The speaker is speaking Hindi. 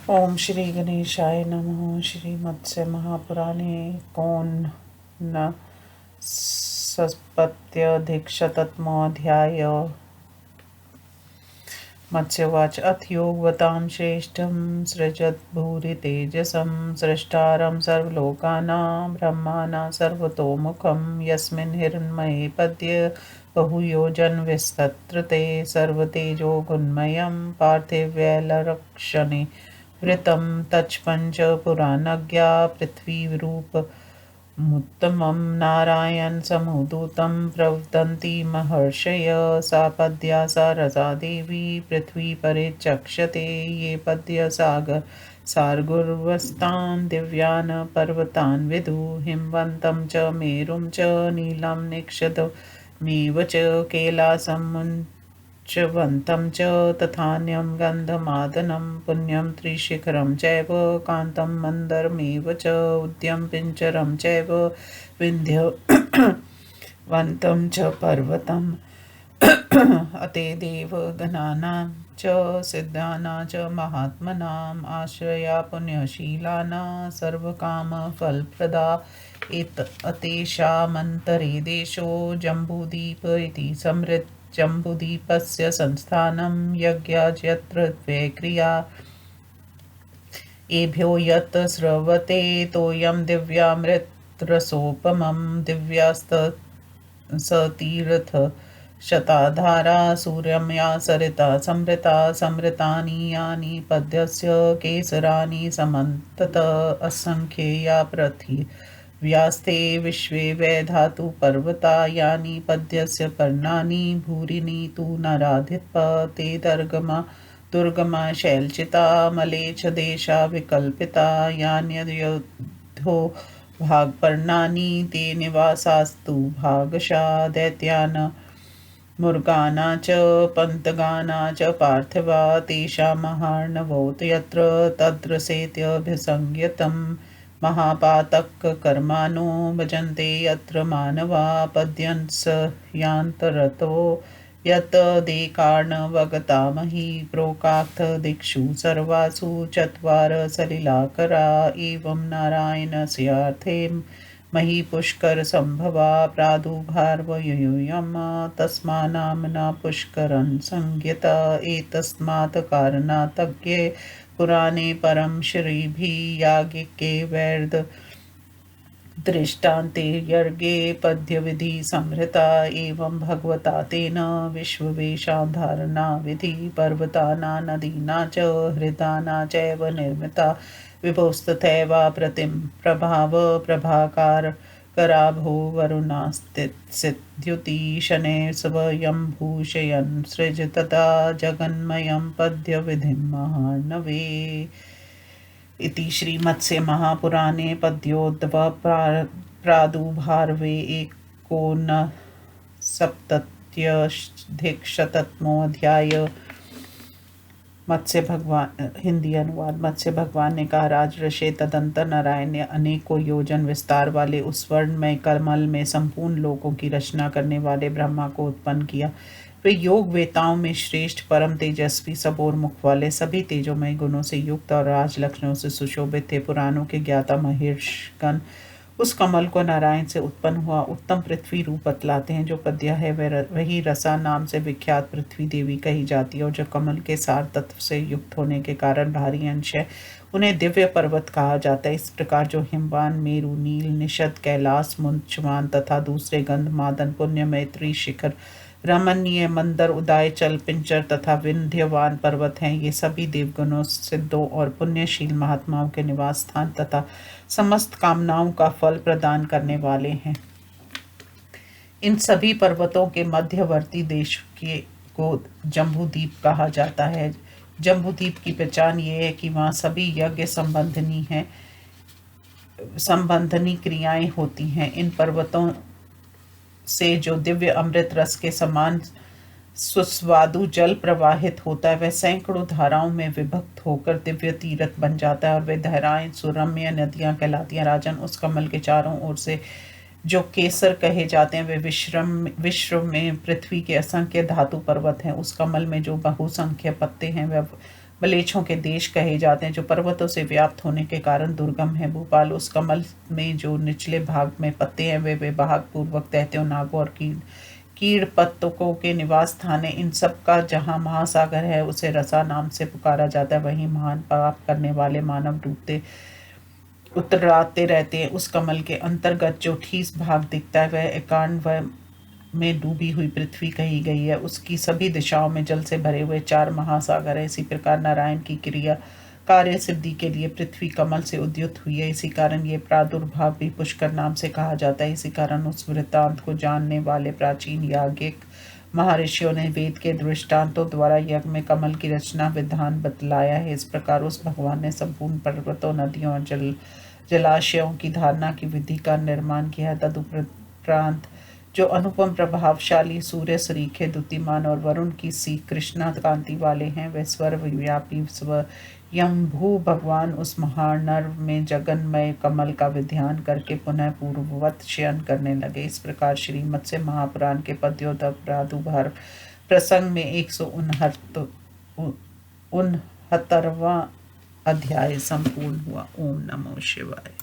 ओम श्री गणेशाय नमः। श्री मत्स्य महापुराणे कोन सप्तत्यधिकशततमोऽध्याय। मत्स्यवाच अथ योगवतां श्रेष्ठं सृजद्भूरि तेजसं स्रष्टारं सर्वलोकानां ब्रह्माणा सर्वतोमुखं यस्मिन् हिरण्मये पद्य बहुयोजनविस्तृते सर्वतेजो गुणमयं पार्थिव्यैलक्षणे वृतं तच्पञ्च पुराणज्ञा पृथ्वीरूपमुत्तमं नारायण समुदूतं प्रवदन्ति महर्षय सा पद्या सा रसा देवी पृथ्वी परिचक्षते ये पद्य सागर सार्गुर्वस्तान् दिव्यान् पर्वतान् विदु हिमवन्तं च मेरुं च नीलं निक्षतमेव च कैलासमुच्चवन्तं च तथान्यं गन्धमादनं पुण्यं त्रिशिखरं चैव कान्तं मन्दरमेव च उद्यं पिञ्जरं चैव विन्ध्यवन्तं च पर्वतम् अते देवगणानां च सिद्धानां च महात्मनाम् आश्रया पुण्यशीलानां सर्वकामफलप्रदा अतेषामन्तरे देशो जम्बूद्वीप इति समृत् जम्बूद्वीपस्य संस्थानं यज्ञाद्यत्र द्वे क्रिया एभ्यो यत् स्रवते तोयं दिव्यामृतरसोपमं दिव्यास्ततीर्थ शताधारा सूर्यमया सरिता समृता समृतानि यानि पद्यस्य केसराणि समन्तत असंख्येया पृथिव्यास्ते विश्वे वै धातु पर्वता यानि पद्यस्य पर्णानि भूरिणि तु नराधिप ते दुर्गमा शैलचिता मलेच्छदेशा विकल्पिता यान्ययोद्धो भागपर्णानि ते निवासास्तु भागशा दैत्यान् मुर्गाना च पन्तगाना च पार्थिवा तेषामहार्णवोत यत्र तद्रसेत्यभिसंज्ञितं महापातककर्माणो भजन्ते यत्र मानवा पद्यन्स यान्तरतो यत् देकार्णवगतामहि प्रोक्तात् दिक्षु सर्वासु चत्वार सलिलाकरा एवं नारायणस्यार्थे महीपुष्कर संभवा प्रादुर्भावयूयम् तस्मान्नाम्ना पुष्करं संज्ञित एतस्मात् कारणात्तज्ञे पुराणे परं श्रीभिः याज्ञिके वैद दृष्टान्ते यर्गे पद्यविधि संहृता एवं भगवता तेन विश्ववेशां धारणा विधि पर्वताना नदीना च हृदाना चैव निर्मिता विभोस्तथैव प्रतिं प्रभाव प्रभाकार कराभो वरुणास्तिद्युति शनैः स्वयंभूषयन् सृज तथा जगन्मयं पद्यविधिं महार्णवे। इति श्रीमत्स्य महापुराणे पद्योद्भव प्रादुर्भावे एकोनसप्तत्यधिकशततमोऽध्याय। मत्स्य भगवान हिंदी अनुवाद। मत्स्य भगवान ने कहा, राजर्षि तदंतर नारायण ने अनेकों योजन विस्तार वाले उस वर्णमय कमल में संपूर्ण लोकों की रचना करने वाले ब्रह्मा को उत्पन्न किया। वे योग वेताओं में श्रेष्ठ परम तेजस्वी सबोर मुख वाले सभी तेजोमय गुणों से युक्त और राज लक्षणों से सुशोभित थे। पुराणों के ज्ञाता महिर्षगण उस कमल को नारायण से उत्पन्न हुआ उत्तम पृथ्वी रूप बतलाते हैं। जो पद्या है वही रसा नाम से विख्यात पृथ्वी देवी कही जाती है और जो कमल के सार तत्व से युक्त होने के कारण भारी अंश है उन्हें दिव्य पर्वत कहा जाता है। इस प्रकार जो हिमवान मेरु नील निषद कैलाश मुंचवान तथा दूसरे गंध मादन पुण्य मैत्री शिखर रमणीय मंदर उदायचल पिंचर तथा विंध्यवान पर्वत हैं, ये सभी देवगणों सिद्धों और पुण्यशील महात्माओं के निवास स्थान तथा समस्त कामनाओं का फल प्रदान करने वाले हैं। इन सभी पर्वतों के मध्यवर्ती देश को जम्बूद्वीप कहा जाता है। जम्बूद्वीप की पहचान ये है कि वहाँ सभी यज्ञ संबंधनी क्रियाएं होती हैं। इन पर्वतों से जो दिव्य अमृत रस के समान सुस्वादु जल प्रवाहित होता है वह सैकड़ों धाराओं में विभक्त होकर दिव्य तीर्थ बन जाता है और वे धाराएं सुरम्य नदियां कहलाती हैं। राजन, उस कमल के चारों ओर से जो केसर कहे जाते हैं वे विश्व में पृथ्वी के असंख्य धातु पर्वत हैं। उस कमल में जो बहुसंख्य पत्ते हैं वह मलेच्छों के देश कहे जाते हैं, जो पर्वतों से व्याप्त होने के कारण दुर्गम है। भूपाल, उस कमल में जो निचले भाग में पत्ते हैं वे विभाग पूर्वक दैत्यों, नागों और कीड़ पत्तकों के निवास स्थान है। इन सब का जहाँ महासागर है उसे रसा नाम से पुकारा जाता है। वहीं महान पाप करने वाले मानव डूबते उतराते रहते हैं। उस कमल के अंतर्गत जो ठीस भाग दिखता है वह एकांड में डूबी हुई पृथ्वी कही गई है। उसकी सभी दिशाओं में जल से भरे हुए 4 महासागर है। इसी प्रकार नारायण की क्रिया कार्य सिद्धि के लिए पृथ्वी कमल से उद्युत हुई है। इसी कारण ये प्रादुर्भाव भी पुष्कर नाम से कहा जाता है। इसी कारण उस वृत्तांत को जानने वाले प्राचीन याज्ञिक महर्षियों ने वेद के दृष्टांतों द्वारा यज्ञ में कमल की रचना विधान बतलाया है। इस प्रकार उस भगवान ने संपूर्ण पर्वतों, नदियों और जलाशयों की धारणा की विधि का निर्माण किया। तदुपरांत जो अनुपम प्रभावशाली सूर्य, सरीखे, द्युतिमान और वरुण की सी कृष्णा कांति वाले हैं, वे सर्वव्यापी स्वयंभू भगवान उस महानर में जगन्मय कमल का विध्यान करके पुनः पूर्ववत शयन करने लगे। इस प्रकार श्री मत्स्य महापुराण के पद्योदक प्रादुर्भाव प्रसंग में 169वां अध्याय संपूर्ण हुआ। ओम नमो शिवाय।